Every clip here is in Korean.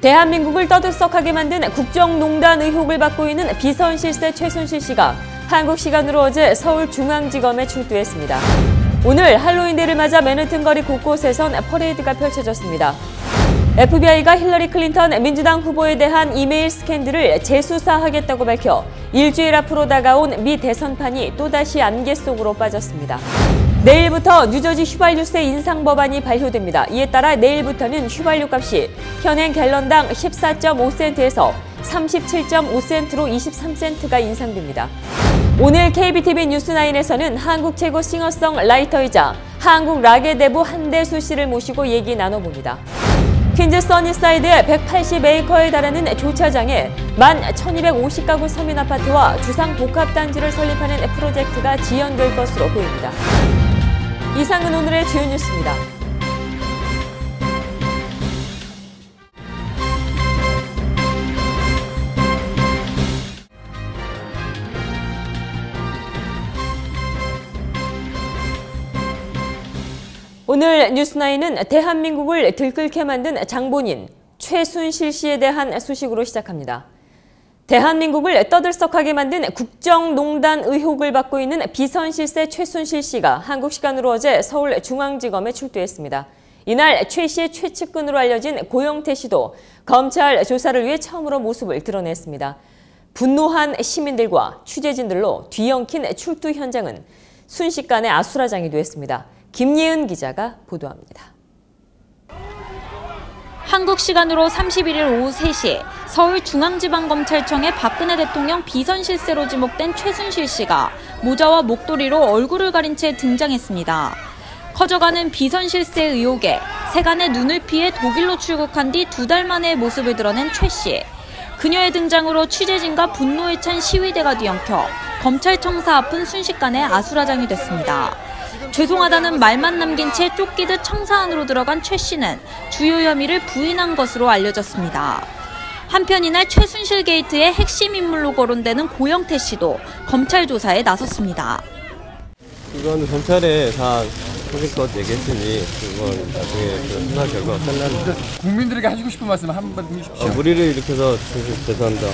대한민국을 떠들썩하게 만든 국정농단 의혹을 받고 있는 비선실세 최순실 씨가 한국 시간으로 어제 서울중앙지검에 출두했습니다. 오늘 할로윈데이를 맞아 맨해튼 거리 곳곳에선 퍼레이드가 펼쳐졌습니다. FBI가 힐러리 클린턴 민주당 후보에 대한 이메일 스캔들을 재수사하겠다고 밝혀 일주일 앞으로 다가온 미 대선판이 또다시 안개 속으로 빠졌습니다. 내일부터 뉴저지 휘발유세 인상 법안이 발효됩니다. 이에 따라 내일부터는 휘발유 값이 현행 갤런당 14.5센트에서 37.5센트로 23센트가 인상됩니다. 오늘 KBTV 뉴스9에서는 한국 최고 싱어송라이터이자 한국 락의 대부 한대수 씨를 모시고 얘기 나눠봅니다. 퀸즈 써니사이드의 180에이커에 달하는 주차장에 11,250가구 서민 아파트와 주상 복합단지를 설립하는 프로젝트가 지연될 것으로 보입니다. 이상은 오늘의 주요 뉴스입니다. 오늘 뉴스9은 대한민국을 들끓게 만든 장본인 최순실 씨에 대한 소식으로 시작합니다. 대한민국을 떠들썩하게 만든 국정농단 의혹을 받고 있는 비선실세 최순실 씨가 한국 시간으로 어제 서울중앙지검에 출두했습니다. 이날 최 씨의 최측근으로 알려진 고영태 씨도 검찰 조사를 위해 처음으로 모습을 드러냈습니다. 분노한 시민들과 취재진들로 뒤엉킨 출두 현장은 순식간에 아수라장이 됐습니다. 김예은 기자가 보도합니다. 한국 시간으로 31일 오후 3시 서울중앙지방검찰청의 박근혜 대통령 비선실세로 지목된 최순실 씨가 모자와 목도리로 얼굴을 가린 채 등장했습니다. 커져가는 비선실세 의혹에 세간의 눈을 피해 독일로 출국한 뒤 2달 만에 모습을 드러낸 최 씨. 그녀의 등장으로 취재진과 분노에 찬 시위대가 뒤엉켜 검찰청사 앞은 순식간에 아수라장이 됐습니다. 죄송하다는 말만 남긴 채 쫓기듯 청사 안으로 들어간 최 씨는 주요 혐의를 부인한 것으로 알려졌습니다. 한편 이날 최순실 게이트의 핵심 인물로 거론되는 고영태 씨도 검찰 조사에 나섰습니다. 이건 검찰에 다 소신껏 얘기했으니 그건 나중에 수사 결과가 끝나는. 국민들에게 하시고 싶은 말씀 한번 해주십시오. 무리를 일으켜서 죄송합니다.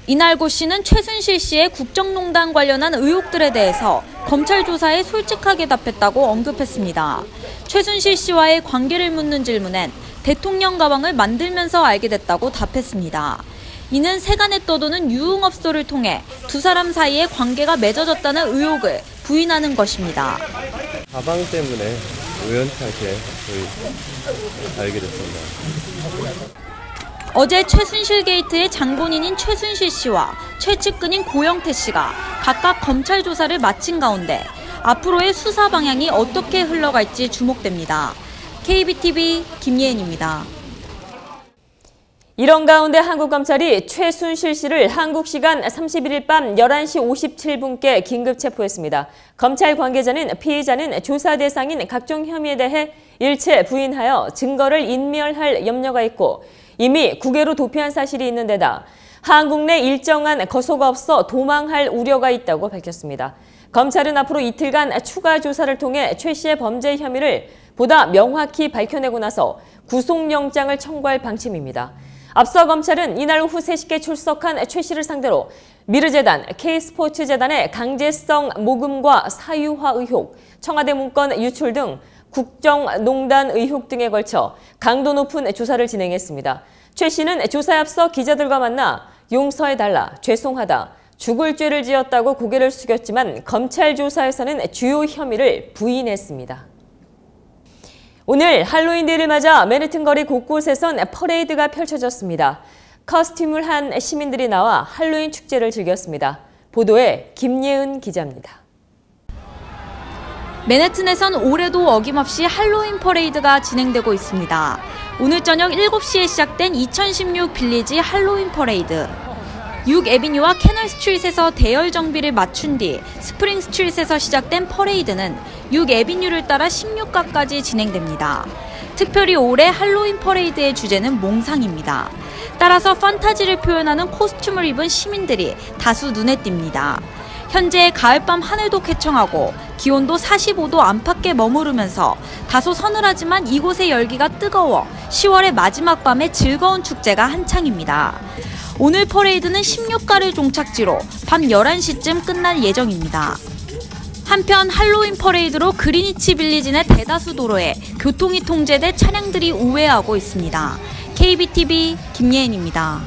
이날 고 씨는 최순실 씨의 국정농단 관련한 의혹들에 대해서 검찰 조사에 솔직하게 답했다고 언급했습니다. 최순실 씨와의 관계를 묻는 질문엔 대통령 가방을 만들면서 알게 됐다고 답했습니다. 이는 세간에 떠도는 유흥업소를 통해 두 사람 사이에 관계가 맺어졌다는 의혹을 부인하는 것입니다. 가방 때문에 우연찮게 저희 알게 됐습니다. 어제 최순실 게이트의 장본인인 최순실 씨와 최측근인 고영태 씨가 각각 검찰 조사를 마친 가운데 앞으로의 수사 방향이 어떻게 흘러갈지 주목됩니다. KBTV 김예은입니다. 이런 가운데 한국검찰이 최순실 씨를 한국 시간 31일 밤 11시 57분께 긴급 체포했습니다. 검찰 관계자는 피의자는 조사 대상인 각종 혐의에 대해 일체 부인하여 증거를 인멸할 염려가 있고 이미 국외로 도피한 사실이 있는 데다 한국 내 일정한 거소가 없어 도망할 우려가 있다고 밝혔습니다. 검찰은 앞으로 이틀간 추가 조사를 통해 최 씨의 범죄 혐의를 보다 명확히 밝혀내고 나서 구속영장을 청구할 방침입니다. 앞서 검찰은 이날 오후 3시께 출석한 최 씨를 상대로 미르재단, K스포츠재단의 강제성 모금과 사유화 의혹, 청와대 문건 유출 등 국정농단 의혹 등에 걸쳐 강도 높은 조사를 진행했습니다. 최 씨는 조사에 앞서 기자들과 만나 용서해달라, 죄송하다, 죽을 죄를 지었다고 고개를 숙였지만 검찰 조사에서는 주요 혐의를 부인했습니다. 오늘 할로윈데이를 맞아 맨해튼 거리 곳곳에선 퍼레이드가 펼쳐졌습니다. 커스튬을 한 시민들이 나와 할로윈 축제를 즐겼습니다. 보도에 김예은 기자입니다. 맨해튼에선 올해도 어김없이 할로윈 퍼레이드가 진행되고 있습니다. 오늘 저녁 7시에 시작된 2016 빌리지 할로윈 퍼레이드. 6에비뉴와 캐널 스트릿에서 대열 정비를 맞춘 뒤 스프링 스트릿에서 시작된 퍼레이드는 6에비뉴를 따라 16가까지 진행됩니다. 특별히 올해 할로윈 퍼레이드의 주제는 몽상입니다. 따라서 판타지를 표현하는 코스튬을 입은 시민들이 다수 눈에 띕니다. 현재 가을밤 하늘도 쾌청하고 기온도 45도 안팎에 머무르면서 다소 서늘하지만 이곳의 열기가 뜨거워 10월의 마지막 밤의 즐거운 축제가 한창입니다. 오늘 퍼레이드는 16가를 종착지로 밤 11시쯤 끝날 예정입니다. 한편 할로윈 퍼레이드로 그리니치 빌리지 내 대다수 도로에 교통이 통제돼 차량들이 우회하고 있습니다. KBTV 김예은입니다.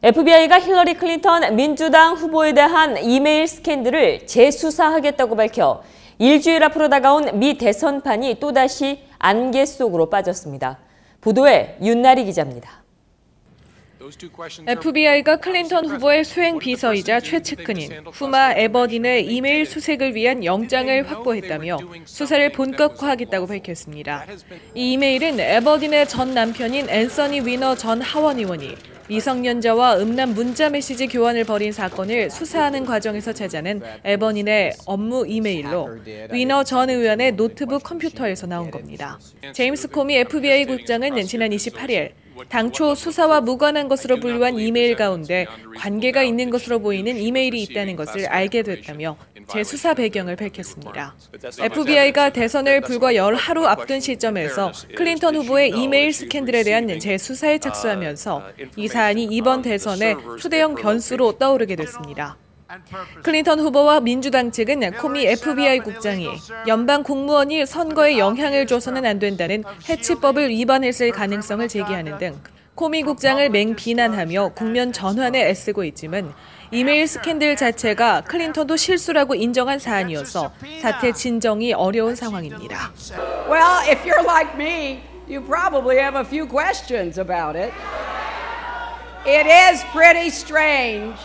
FBI가 힐러리 클린턴 민주당 후보에 대한 이메일 스캔들을 재수사하겠다고 밝혀 일주일 앞으로 다가온 미 대선판이 또다시 안개 속으로 빠졌습니다. 보도에 윤나리 기자입니다. FBI가 클린턴 후보의 수행 비서이자 최측근인 후마 에버딘의 이메일 수색을 위한 영장을 확보했다며 수사를 본격화하겠다고 밝혔습니다. 이 이메일은 에버딘의 전 남편인 앤서니 위너 전 하원 의원이 미성년자와 음란 문자 메시지 교환을 벌인 사건을 수사하는 과정에서 찾아낸 에버딘의 업무 이메일로 위너 전 의원의 노트북 컴퓨터에서 나온 겁니다. 제임스 코미 FBI 국장은 지난 28일 당초 수사와 무관한 것으로 분류한 이메일 가운데 관계가 있는 것으로 보이는 이메일이 있다는 것을 알게 됐다며 재수사 배경을 밝혔습니다. FBI가 대선을 불과 열하루 앞둔 시점에서 클린턴 후보의 이메일 스캔들에 대한 재수사에 착수하면서 이 사안이 이번 대선의 초대형 변수로 떠오르게 됐습니다. 클린턴 후보와 민주당 측은 코미 FBI 국장이 연방 공무원이 선거에 영향을 줘서는 안 된다는 해치법을 위반했을 가능성을 제기하는 등 코미 국장을 맹비난하며 국면 전환에 애쓰고 있지만 이메일 스캔들 자체가 클린턴도 실수라고 인정한 사안이어서 사태 진정이 어려운 상황입니다. Well, if you're like me, you probably have a few questions about it. It is pretty strange.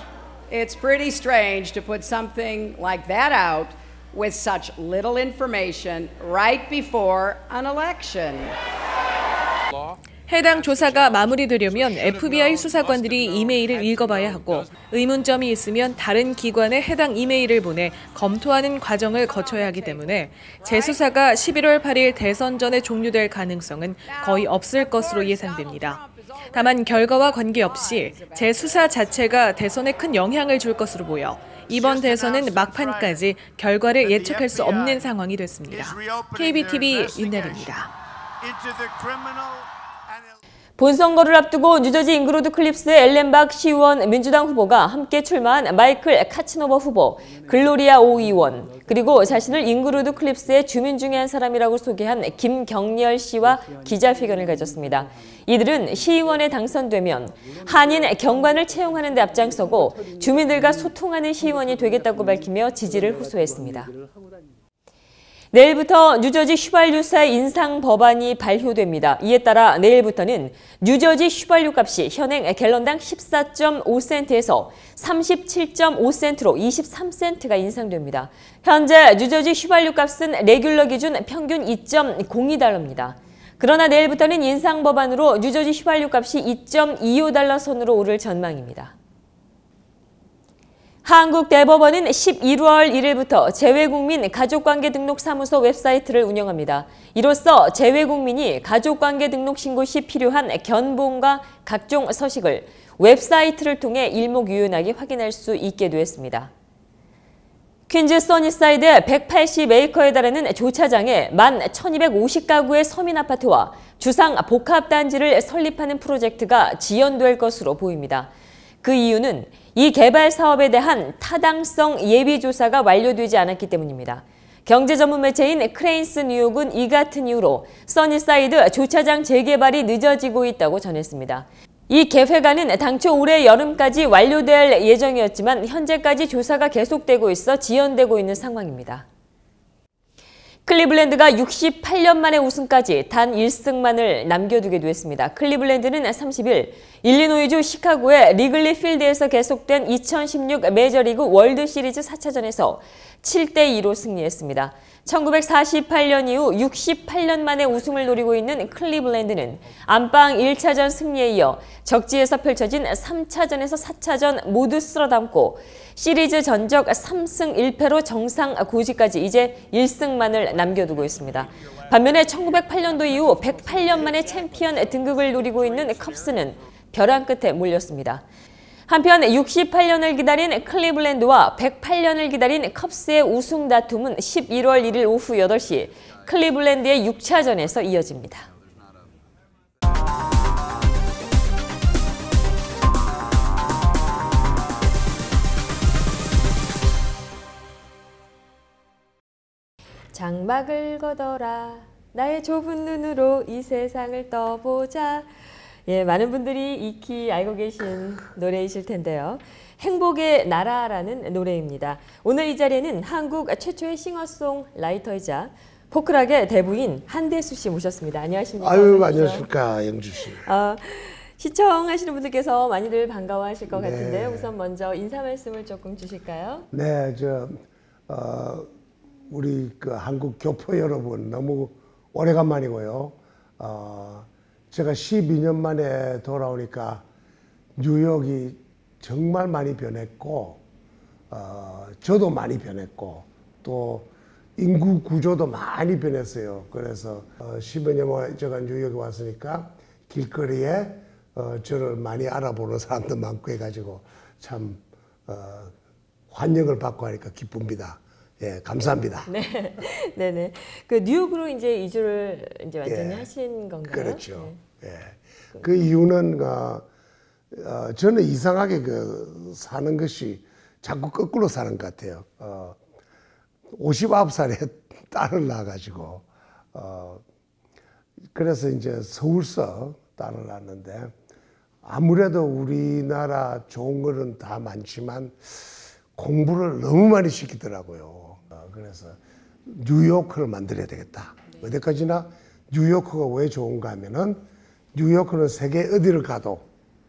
It's pretty strange to put something like that out with such little information right before an election. 해당 조사가 마무리되려면 FBI 수사관들이 이메일을 읽어봐야 하고 의문점이 있으면 다른 기관에 해당 이메일을 보내 검토하는 과정을 거쳐야 하기 때문에 재수사가 11월 8일 대선 전에 종료될 가능성은 거의 없을 것으로 예상됩니다. 다만 결과와 관계없이 재수사 자체가 대선에 큰 영향을 줄 것으로 보여 이번 대선은 막판까지 결과를 예측할 수 없는 상황이 됐습니다. KBTV 윤나리입니다. 본선거를 앞두고 뉴저지 잉그로드 클립스의 앨런 박 시의원 민주당 후보가 함께 출마한 마이클 카츠노버 후보, 글로리아 오 의원, 그리고 자신을 잉그로드 클립스의 주민 중에 한 사람이라고 소개한 김경렬 씨와 기자회견을 가졌습니다. 이들은 시의원에 당선되면 한인 경관을 채용하는 데 앞장서고 주민들과 소통하는 시의원이 되겠다고 밝히며 지지를 호소했습니다. 내일부터 뉴저지 휘발유세 인상 법안이 발효됩니다. 이에 따라 내일부터는 뉴저지 휘발유 값이 현행 갤런당 14.5센트에서 37.5센트로 23센트가 인상됩니다. 현재 뉴저지 휘발유 값은 레귤러 기준 평균 2.02달러입니다. 그러나 내일부터는 인상 법안으로 뉴저지 휘발유 값이 2.25달러 선으로 오를 전망입니다. 한국 대법원은 11월 1일부터 재외국민 가족관계 등록 사무소 웹사이트를 운영합니다. 이로써 재외국민이 가족관계 등록 신고 시 필요한 견본과 각종 서식을 웹사이트를 통해 일목요연하게 확인할 수 있게 되었습니다. 퀸즈 써니사이드의 180에이커에 달하는 조차장에 11,250가구의 서민 아파트와 주상 복합단지를 설립하는 프로젝트가 지연될 것으로 보입니다. 그 이유는 이 개발 사업에 대한 타당성 예비조사가 완료되지 않았기 때문입니다. 경제 전문 매체인 크레인스 뉴욕은 이 같은 이유로 써니사이드 조차장 재개발이 늦어지고 있다고 전했습니다. 이 계획안은 당초 올해 여름까지 완료될 예정이었지만 현재까지 조사가 계속되고 있어 지연되고 있는 상황입니다. 클리블랜드가 68년 만에 우승까지 단 1승만을 남겨두게 됐습니다. 클리블랜드는 30일 일리노이주 시카고의 리글리 필드에서 계속된 2016 메이저리그 월드시리즈 4차전에서 7대2로 승리했습니다. 1948년 이후 68년 만에 우승을 노리고 있는 클리블랜드는 안방 1차전 승리에 이어 적지에서 펼쳐진 3차전에서 4차전 모두 쓸어담고 시리즈 전적 3승 1패로 정상 고지까지 이제 1승만을 남겨두고 있습니다. 반면에 1908년도 이후 108년 만에 챔피언 등극을 노리고 있는 컵스는 벼랑 끝에 몰렸습니다. 한편 68년을 기다린 클리블랜드와 108년을 기다린 컵스의 우승 다툼은 11월 1일 오후 8시 클리블랜드의 6차전에서 이어집니다. 장막을 걷어라 나의 좁은 눈으로 이 세상을 떠보자. 예, 많은 분들이 익히 알고 계신 노래이실 텐데요. 행복의 나라라는 노래입니다. 오늘 이 자리에는 한국 최초의 싱어송라이터이자 포크락의 대부인 한대수 씨 모셨습니다. 안녕하십니까? 아유, 안녕하십니까, 영주 씨. 시청하시는 분들께서 많이들 반가워하실 것 같은데요. 우선 먼저 인사 말씀을 조금 주실까요? 네, 우리 그 한국 교포 여러분 너무 오래간만이고요. 제가 12년 만에 돌아오니까 뉴욕이 정말 많이 변했고, 저도 많이 변했고, 또 인구 구조도 많이 변했어요. 그래서 10여 년 만에 제가 뉴욕에 왔으니까 길거리에 저를 많이 알아보는 사람도 많고 해가지고 참 환영을 받고 하니까 기쁩니다. 예, 감사합니다. 네, 네네. 그 뉴욕으로 이제 이주를 이제 완전히 하신 건가요? 그렇죠. 예. 그 이유는 저는 이상하게 사는 것이 자꾸 거꾸로 사는 것 같아요. 59살에 딸을 낳아가지고 그래서 이제 서울서 딸을 낳았는데 아무래도 우리나라 좋은 거는 다 많지만 공부를 너무 많이 시키더라고요. 그래서 뉴요커를 만들어야 되겠다. 어디까지나 뉴요커가 왜 좋은가 하면은 뉴요커는 세계 어디를 가도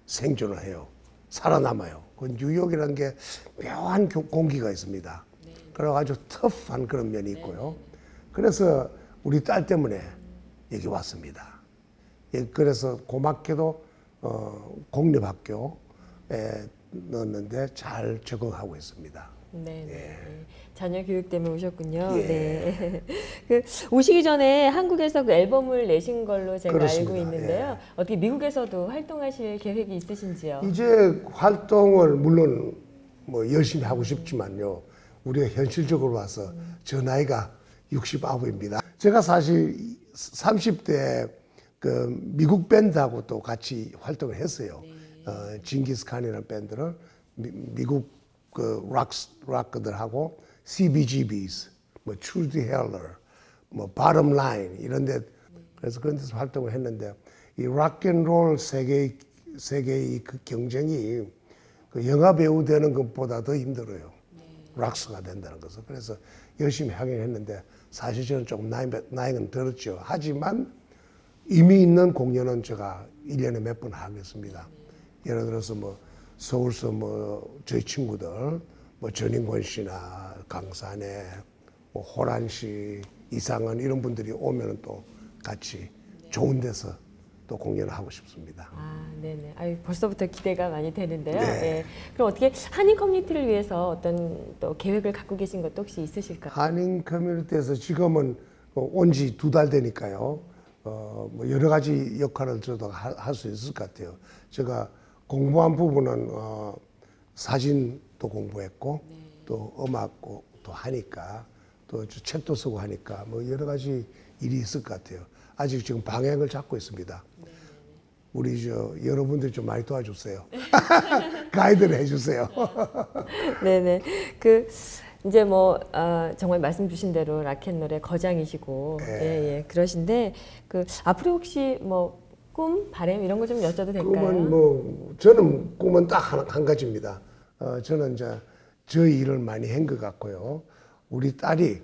생존을 해요. 살아남아요. 그 뉴욕이라는 게 묘한 공기가 있습니다. 그래가지고 터프한 그런 면이 있고요. 그래서 우리 딸 때문에 여기 왔습니다. 그래서 고맙게도 공립학교에 넣었는데 잘 적응하고 있습니다. 네, 예. 자녀 교육 때문에 오셨군요. 예. 네. 그 오시기 전에 한국에서 그 앨범을 내신 걸로 제가 그렇습니다. 알고 있는데요. 예. 어떻게 미국에서도 활동하실 계획이 있으신지요? 이제 활동을 물론 뭐 열심히 하고 싶지만요. 우리가 현실적으로 와서 저 나이가 69입니다. 제가 사실 30대 그 미국 밴드하고 또 같이 활동을 했어요. 징기스칸이라는 밴드를 미국 그 락커들하고 CBGBs, 뭐 트루디 헬러, 뭐 바텀 라인 이런데 그래서 그런 데서 활동을 했는데 이 락앤롤 세계의 그 경쟁이 그 영화 배우 되는 것보다 더 힘들어요. 락스가 된다는 것은. 그래서 열심히 하긴 했는데 사실 저는 조금 나이는 들었죠. 하지만 이미 있는 공연은 제가 1년에 몇 번 하겠습니다. 예를 들어서 뭐 서울서 뭐 저희 친구들 뭐 전인권 씨나 강산에 뭐 호란 씨, 이상은 이런 분들이 오면은 또 같이 좋은 데서 또 공연을 하고 싶습니다. 아, 네네. 아유, 벌써부터 기대가 많이 되는데요. 네. 네. 그럼 어떻게 한인 커뮤니티를 위해서 어떤 또 계획을 갖고 계신 것도 혹시 있으실까요? 한인 커뮤니티에서 지금은 온 지 2달 되니까요. 뭐 여러 가지 역할을 저도 할 수 있을 것 같아요. 제가 공부한 부분은 사진도 공부했고 또 음악도 하니까 또 책도 쓰고 하니까 뭐 여러 가지 일이 있을 것 같아요. 아직 지금 방향을 잡고 있습니다. 우리 여러분들이 좀 많이 도와주세요. 가이드를 해주세요. 네네. 이제 뭐 정말 말씀 주신 대로 락앤롤의 거장이시고 예, 그러신데 앞으로 혹시 뭐 꿈, 바람 이런 거 좀 여쭤도 될까요? 꿈은 뭐 저는 꿈은 딱 한 가지입니다. 저는 이제 저 일을 많이 한 것 같고요. 우리 딸이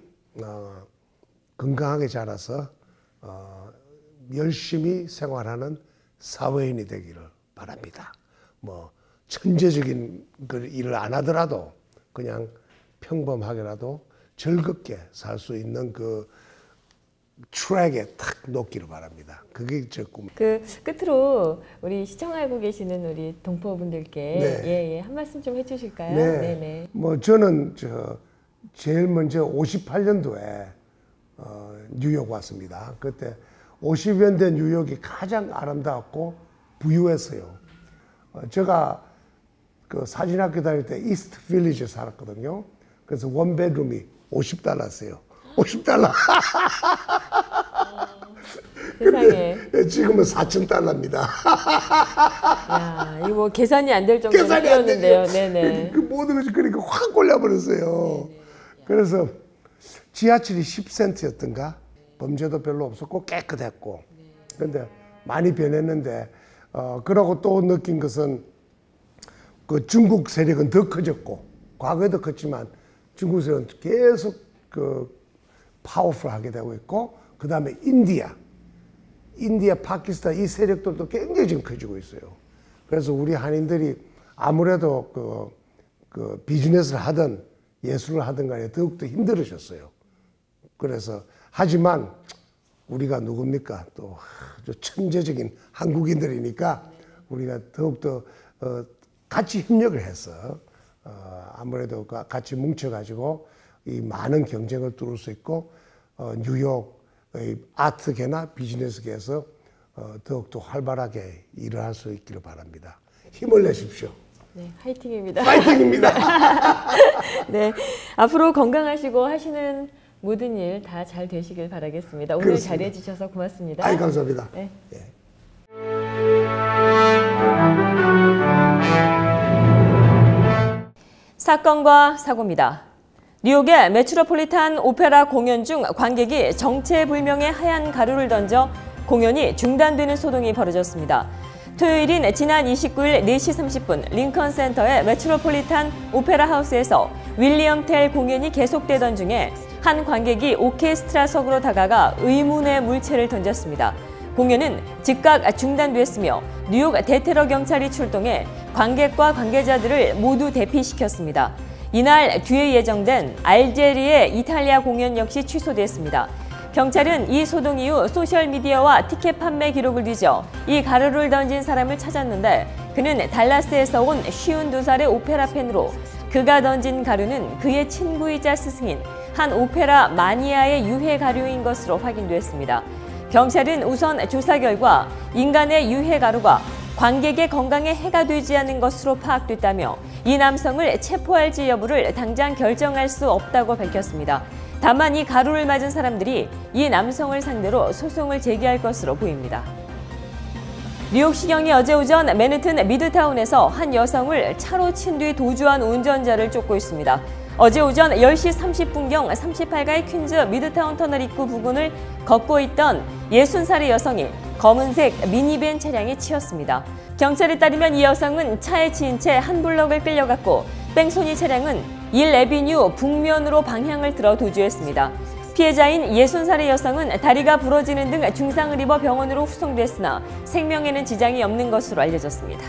건강하게 자라서 열심히 생활하는 사회인이 되기를 바랍니다. 뭐 천재적인 그 일을 안 하더라도 그냥 평범하게라도 즐겁게 살 수 있는 그 트랙에 탁 놓기를 바랍니다. 그게 제 꿈. 끝으로 우리 시청하고 계시는 우리 동포분들께 한 말씀 좀 해주실까요? 네. 네네. 뭐 저는 제일 먼저 58년도에 뉴욕 왔습니다. 그때 50년대 뉴욕이 가장 아름다웠고 부유했어요. 제가 그 사진학교 다닐 때 이스트 빌리지에 살았거든요. 그래서 원베드룸이 $50였어요. $50. 세상에. 지금은 $4,000입니다. 야, 이거 뭐 계산이 안 될 정도로 계산이 안 뛰었는데요. 되죠. 네네. 그 모든 것이 그러니까 확 올려버렸어요. 그래서 지하철이 10센트였던가 범죄도 별로 없었고 깨끗했고. 근데 많이 변했는데 그러고 또 느낀 것은 그 중국 세력은 더 커졌고 과거에도 컸지만 중국 세력은 계속 그 파워풀하게 되고 있고 그 다음에 인디아, 파키스탄 이 세력들도 굉장히 지금 커지고 있어요. 그래서 우리 한인들이 아무래도 그 비즈니스를 하든 예술을 하든 간에 더욱더 힘들어졌어요. 그래서 하지만 우리가 누굽니까? 또 아주 천재적인 한국인들이니까 우리가 더욱더 같이 협력을 해서 아무래도 같이 뭉쳐가지고 이 많은 경쟁을 뚫을 수 있고 뉴욕의 아트계나 비즈니스계에서 더욱더 활발하게 일을 할 수 있기를 바랍니다. 힘을 내십시오. 네, 화이팅입니다. 파이팅입니다. 네, 앞으로 건강하시고 하시는 모든 일 다 잘 되시길 바라겠습니다. 오늘 그렇습니다. 자리해 주셔서 고맙습니다. 아이, 감사합니다. 네. 예. 사건과 사고입니다. 뉴욕의 메트로폴리탄 오페라 공연 중 관객이 정체불명의 하얀 가루를 던져 공연이 중단되는 소동이 벌어졌습니다. 토요일인 지난 29일 4시 30분 링컨 센터의 메트로폴리탄 오페라 하우스에서 윌리엄 텔 공연이 계속되던 중에 한 관객이 오케스트라석으로 다가가 의문의 물체를 던졌습니다. 공연은 즉각 중단됐으며 뉴욕 대테러 경찰이 출동해 관객과 관계자들을 모두 대피시켰습니다. 이날 뒤에 예정된 알제리의 이탈리아 공연 역시 취소됐습니다. 경찰은 이 소동 이후 소셜미디어와 티켓 판매 기록을 뒤져 이 가루를 던진 사람을 찾았는데 그는 달라스에서 온 52살의 오페라 팬으로 그가 던진 가루는 그의 친구이자 스승인 한 오페라 마니아의 유해 가루인 것으로 확인됐습니다. 경찰은 우선 조사 결과 인간의 유해 가루가 관객의 건강에 해가 되지 않은 것으로 파악됐다며 이 남성을 체포할지 여부를 당장 결정할 수 없다고 밝혔습니다. 다만 이 가루를 맞은 사람들이 이 남성을 상대로 소송을 제기할 것으로 보입니다. 뉴욕시경이 어제 오전 맨해튼 미드타운에서 한 여성을 차로 친 뒤 도주한 운전자를 쫓고 있습니다. 어제 오전 10시 30분경 38가의 퀸즈 미드타운 터널 입구 부근을 걷고 있던 60살의 여성이 검은색 미니밴 차량에 치였습니다. 경찰에 따르면 이 여성은 차에 치인 채 한 블럭을 끌려갔고 뺑소니 차량은 1에비뉴 북면으로 방향을 틀어 도주했습니다. 피해자인 60살의 여성은 다리가 부러지는 등 중상을 입어 병원으로 후송됐으나 생명에는 지장이 없는 것으로 알려졌습니다.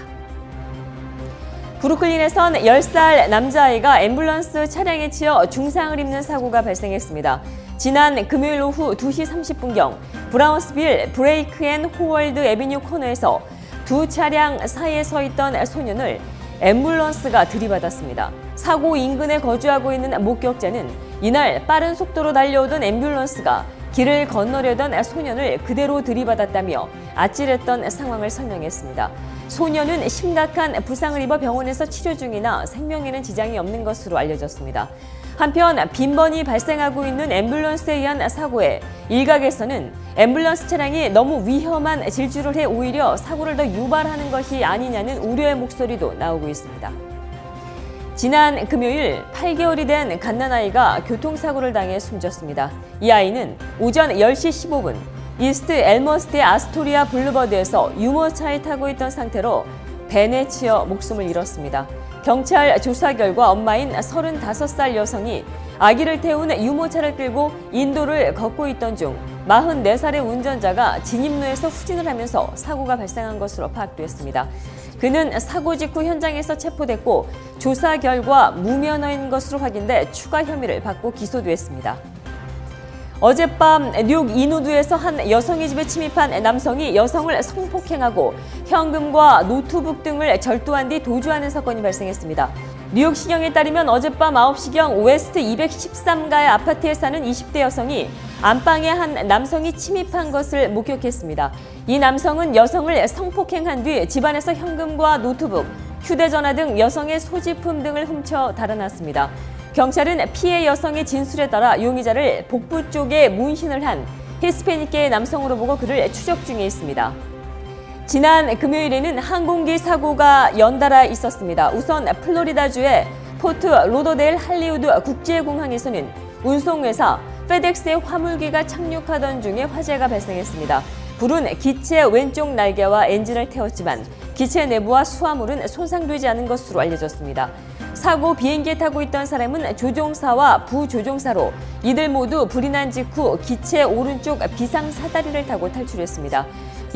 브루클린에선 10살 남자아이가 앰뷸런스 차량에 치여 중상을 입는 사고가 발생했습니다. 지난 금요일 오후 2시 30분경 브라운스빌 브레이크 앤 호월드 애비뉴 코너에서 두 차량 사이에 서 있던 소년을 앰뷸런스가 들이받았습니다. 사고 인근에 거주하고 있는 목격자는 이날 빠른 속도로 달려오던 앰뷸런스가 길을 건너려던 소년을 그대로 들이받았다며 아찔했던 상황을 설명했습니다. 소년은 심각한 부상을 입어 병원에서 치료 중이나 생명에는 지장이 없는 것으로 알려졌습니다. 한편 빈번히 발생하고 있는 앰뷸런스에 의한 사고에 일각에서는 앰뷸런스 차량이 너무 위험한 질주를 해 오히려 사고를 더 유발하는 것이 아니냐는 우려의 목소리도 나오고 있습니다. 지난 금요일 8개월이 된 갓난아이가 교통사고를 당해 숨졌습니다. 이 아이는 오전 10시 15분 이스트 엘머스트의 아스토리아 블루버드에서 유모차에 타고 있던 상태로 벤에 치여 목숨을 잃었습니다. 경찰 조사 결과 엄마인 35살 여성이 아기를 태운 유모차를 끌고 인도를 걷고 있던 중 44살의 운전자가 진입로에서 후진을 하면서 사고가 발생한 것으로 파악됐습니다. 그는 사고 직후 현장에서 체포됐고 조사 결과 무면허인 것으로 확인돼 추가 혐의를 받고 기소됐습니다. 어젯밤 뉴욕 이누드에서 한 여성의 집에 침입한 남성이 여성을 성폭행하고 현금과 노트북 등을 절도한 뒤 도주하는 사건이 발생했습니다. 뉴욕시경에 따르면 어젯밤 9시경 웨스트 213가의 아파트에 사는 20대 여성이 안방에 한 남성이 침입한 것을 목격했습니다. 이 남성은 여성을 성폭행한 뒤 집안에서 현금과 노트북, 휴대전화 등 여성의 소지품 등을 훔쳐 달아났습니다. 경찰은 피해 여성의 진술에 따라 용의자를 복부 쪽에 문신을 한 히스패닉계의 남성으로 보고 그를 추적 중에 있습니다. 지난 금요일에는 항공기 사고가 연달아 있었습니다. 우선 플로리다주의 포트 로더데일 할리우드 국제공항에서는 운송회사 페덱스의 화물기가 착륙하던 중에 화재가 발생했습니다. 불은 기체 왼쪽 날개와 엔진을 태웠지만 기체 내부와 수화물은 손상되지 않은 것으로 알려졌습니다. 사고 비행기에 타고 있던 사람은 조종사와 부조종사로 이들 모두 불이 난 직후 기체 오른쪽 비상 사다리를 타고 탈출했습니다.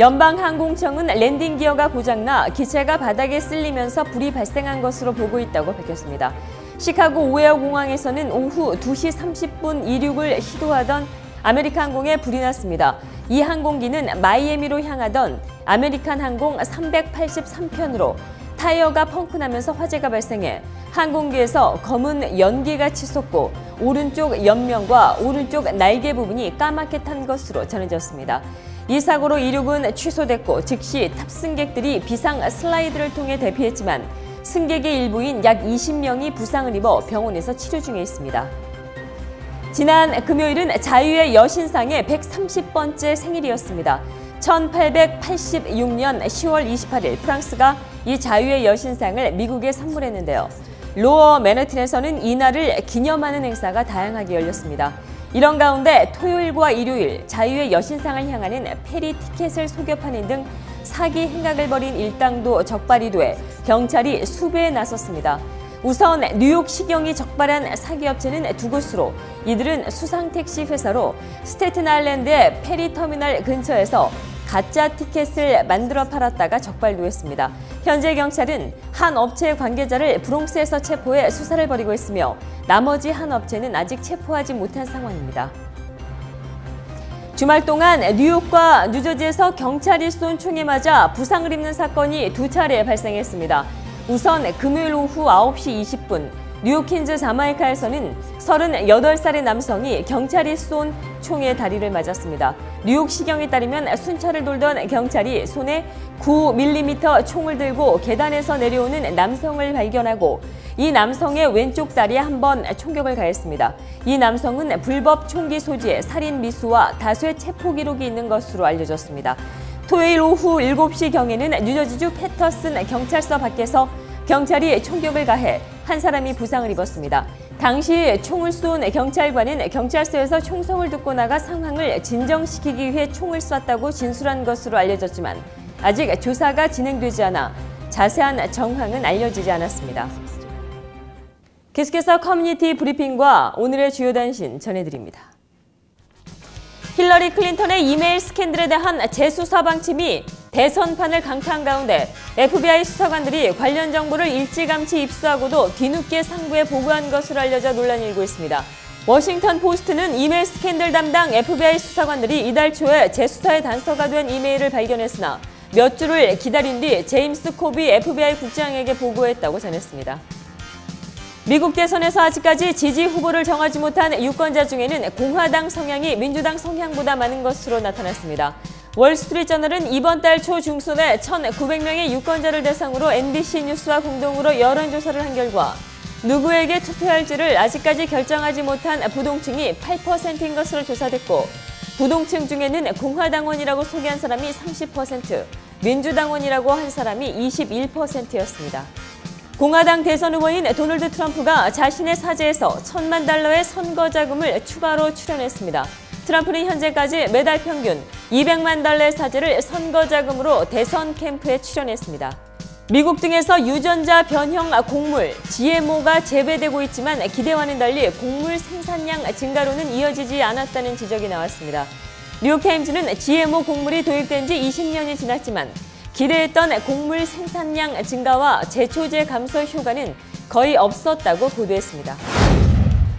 연방항공청은 랜딩 기어가 고장나 기체가 바닥에 쓸리면서 불이 발생한 것으로 보고 있다고 밝혔습니다. 시카고 오헤어 공항에서는 오후 2시 30분 이륙을 시도하던 아메리칸 항공에 불이 났습니다. 이 항공기는 마이애미로 향하던 아메리칸 항공 383편으로 타이어가 펑크나면서 화재가 발생해 항공기에서 검은 연기가 치솟고 오른쪽 옆면과 오른쪽 날개 부분이 까맣게 탄 것으로 전해졌습니다. 이 사고로 이륙은 취소됐고 즉시 탑승객들이 비상 슬라이드를 통해 대피했지만 승객의 일부인 약 20명이 부상을 입어 병원에서 치료 중에 있습니다. 지난 금요일은 자유의 여신상의 130번째 생일이었습니다. 1886년 10월 28일 프랑스가 이 자유의 여신상을 미국에 선물했는데요. 로어 맨해튼에서는 이날을 기념하는 행사가 다양하게 열렸습니다. 이런 가운데 토요일과 일요일 자유의 여신상을 향하는 페리 티켓을 속여 파는 등 사기 행각을 벌인 일당도 적발이 돼 경찰이 수배에 나섰습니다. 우선 뉴욕시경이 적발한 사기업체는 두 곳으로 이들은 수상택시 회사로 스테튼 아일랜드의 페리터미널 근처에서 가짜 티켓을 만들어 팔았다가 적발도 했습니다. 현재 경찰은 한 업체 관계자를 브롱스에서 체포해 수사를 벌이고 있으며 나머지 한 업체는 아직 체포하지 못한 상황입니다. 주말 동안 뉴욕과 뉴저지에서 경찰이 쏜 총에 맞아 부상을 입는 사건이 두 차례 발생했습니다. 우선 금요일 오후 9시 20분 뉴욕 퀸즈 자마이카에서는 38살의 남성이 경찰이 쏜 총에 다리를 맞았습니다. 뉴욕 시경에 따르면 순찰을 돌던 경찰이 손에 9mm 총을 들고 계단에서 내려오는 남성을 발견하고 이 남성의 왼쪽 다리에 한 번 총격을 가했습니다. 이 남성은 불법 총기 소지에 살인 미수와 다수의 체포 기록이 있는 것으로 알려졌습니다. 토요일 오후 7시경에는 뉴저지주 패터슨 경찰서 밖에서 경찰이 총격을 가해 한 사람이 부상을 입었습니다. 당시 총을 쏜 경찰관은 경찰서에서 총성을 듣고 나가 상황을 진정시키기 위해 총을 쐈다고 진술한 것으로 알려졌지만 아직 조사가 진행되지 않아 자세한 정황은 알려지지 않았습니다. 계속해서 커뮤니티 브리핑과 오늘의 주요 단신 전해드립니다. 힐러리 클린턴의 이메일 스캔들에 대한 재수사 방침이 대선판을 강타한 가운데 FBI 수사관들이 관련 정보를 일찌감치 입수하고도 뒤늦게 상부에 보고한 것으로 알려져 논란이 일고 있습니다. 워싱턴 포스트는 이메일 스캔들 담당 FBI 수사관들이 이달 초에 재수사의 단서가 된 이메일을 발견했으나 몇 주를 기다린 뒤 제임스 코비 FBI 국장에게 보고했다고 전했습니다. 미국 대선에서 아직까지 지지 후보를 정하지 못한 유권자 중에는 공화당 성향이 민주당 성향보다 많은 것으로 나타났습니다. 월스트리트저널은 이번 달 초 중순에 1,900명의 유권자를 대상으로 NBC 뉴스와 공동으로 여론조사를 한 결과 누구에게 투표할지를 아직까지 결정하지 못한 부동층이 8%인 것으로 조사됐고 부동층 중에는 공화당원이라고 소개한 사람이 30%, 민주당원이라고 한 사람이 21%였습니다. 공화당 대선 후보인 도널드 트럼프가 자신의 사재에서 $10,000,000의 선거 자금을 추가로 출연했습니다. 트럼프는 현재까지 매달 평균 $200만 사재를 선거 자금으로 대선 캠프에 출연했습니다. 미국 등에서 유전자 변형 곡물, GMO가 재배되고 있지만 기대와는 달리 곡물 생산량 증가로는 이어지지 않았다는 지적이 나왔습니다. 뉴욕타임즈는 GMO 곡물이 도입된 지 20년이 지났지만 기대했던 곡물 생산량 증가와 제초제 감소 효과는 거의 없었다고 보도했습니다.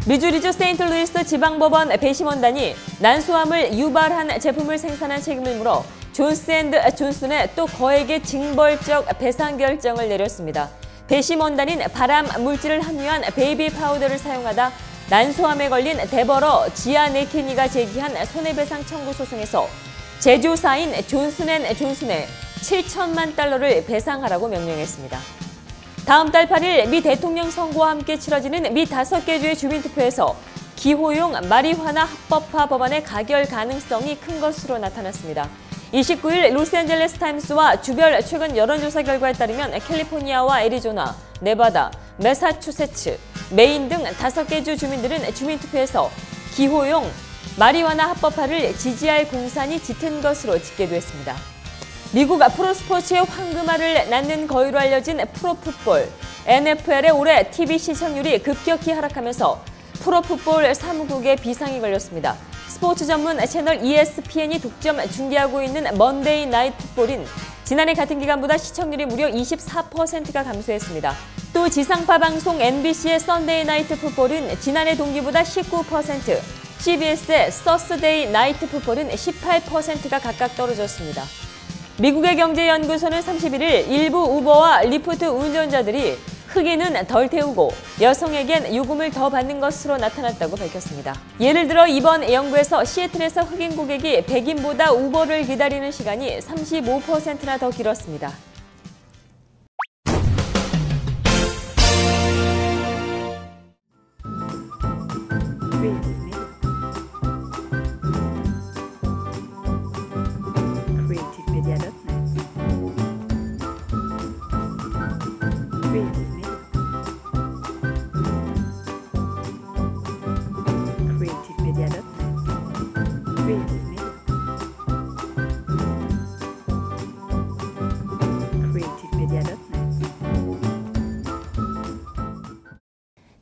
미주리주 세인트루이스 지방법원 배심원단이 난소암을 유발한 제품을 생산한 책임을 물어 존스앤존슨에 또 거액의 징벌적 배상 결정을 내렸습니다. 배심원단은 발암 물질을 함유한 베이비 파우더를 사용하다 난소암에 걸린 데버러 지아네키니가 제기한 손해배상 청구 소송에서 제조사인 존슨앤존슨에 $7,000만 배상하라고 명령했습니다. 다음 달 8일 미 대통령 선거와 함께 치러지는 미 5개 주의 주민투표에서 기호용 마리화나 합법화 법안의 가결 가능성이 큰 것으로 나타났습니다. 29일 로스앤젤레스 타임스와 주별 최근 여론조사 결과에 따르면 캘리포니아와 애리조나, 네바다, 매사추세츠, 메인 등 5개 주 주민들은 주민투표에서 기호용 마리화나 합법화를 지지할 공산이 짙은 것으로 집계됐습니다. 미국 프로스포츠의 황금알을 낳는 거위로 알려진 프로풋볼, NFL의 올해 TV 시청률이 급격히 하락하면서 프로풋볼 사무국에 비상이 걸렸습니다. 스포츠 전문 채널 ESPN이 독점 중계하고 있는 먼데이 나이트 풋볼인 지난해 같은 기간보다 시청률이 무려 24%가 감소했습니다. 또 지상파 방송 NBC의 썬데이 나이트 풋볼은 지난해 동기보다 19%, CBS의 서스데이 나이트 풋볼은 18%가 각각 떨어졌습니다. 미국의 경제연구소는 31일 일부 우버와 리프트 운전자들이 흑인은 덜 태우고 여성에겐 요금을 더 받는 것으로 나타났다고 밝혔습니다. 예를 들어 이번 연구에서 시애틀에서 흑인 고객이 백인보다 우버를 기다리는 시간이 35%나 더 길었습니다.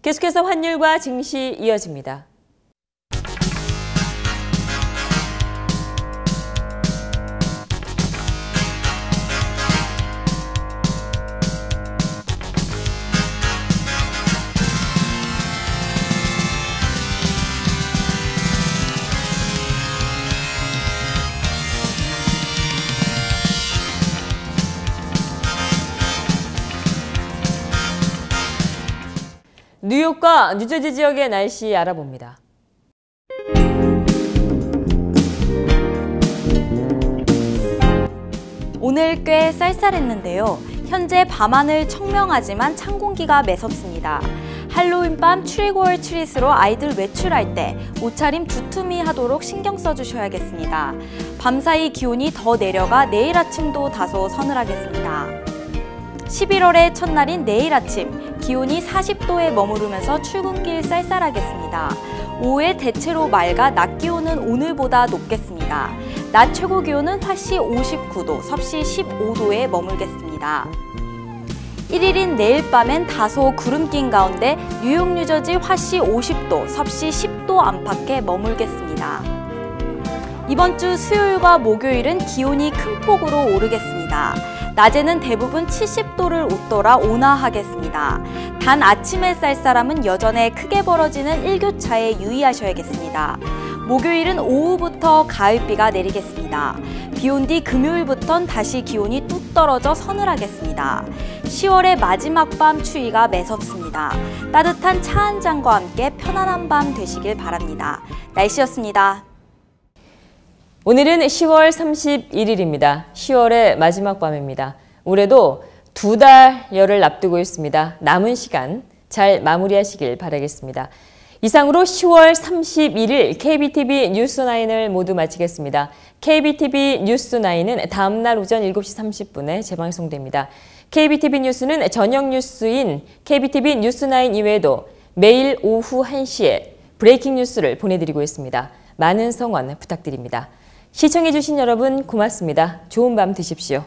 계속해서 환율과 증시 이어집니다. 뉴욕과 뉴저지 지역의 날씨 알아봅니다. 오늘 꽤 쌀쌀했는데요. 현재 밤하늘 청명하지만 찬 공기가 매섭습니다. 할로윈 밤 트릭-올 트릿으로 아이들 외출할 때 옷차림 두툼히 하도록 신경 써주셔야겠습니다. 밤사이 기온이 더 내려가 내일 아침도 다소 서늘하겠습니다. 11월의 첫날인 내일 아침, 기온이 40도에 머무르면서 출근길 쌀쌀하겠습니다. 오후에 대체로 맑아 낮 기온은 오늘보다 높겠습니다. 낮 최고 기온은 화씨 59도, 섭씨 15도에 머물겠습니다. 1일인 내일 밤엔 다소 구름 낀 가운데 뉴욕, 뉴저지 화씨 50도, 섭씨 10도 안팎에 머물겠습니다. 이번 주 수요일과 목요일은 기온이 큰 폭으로 오르겠습니다. 낮에는 대부분 70도를 웃돌아 온화하겠습니다. 단 아침의 쌀쌀함은 여전히 크게 벌어지는 일교차에 유의하셔야겠습니다. 목요일은 오후부터 가을비가 내리겠습니다. 비온 뒤 금요일부터는 다시 기온이 뚝 떨어져 서늘하겠습니다. 10월의 마지막 밤 추위가 매섭습니다. 따뜻한 차 한 잔과 함께 편안한 밤 되시길 바랍니다. 날씨였습니다. 오늘은 10월 31일입니다. 10월의 마지막 밤입니다. 올해도 2달여를 앞두고 있습니다. 남은 시간 잘 마무리하시길 바라겠습니다. 이상으로 10월 31일 KBTV 뉴스9을 모두 마치겠습니다. KBTV 뉴스9은 다음 날 오전 7시 30분에 재방송됩니다. KBTV 뉴스는 저녁 뉴스인 KBTV 뉴스9 이외에도 매일 오후 1시에 브레이킹 뉴스를 보내드리고 있습니다. 많은 성원 부탁드립니다. 시청해주신 여러분 고맙습니다. 좋은 밤 되십시오.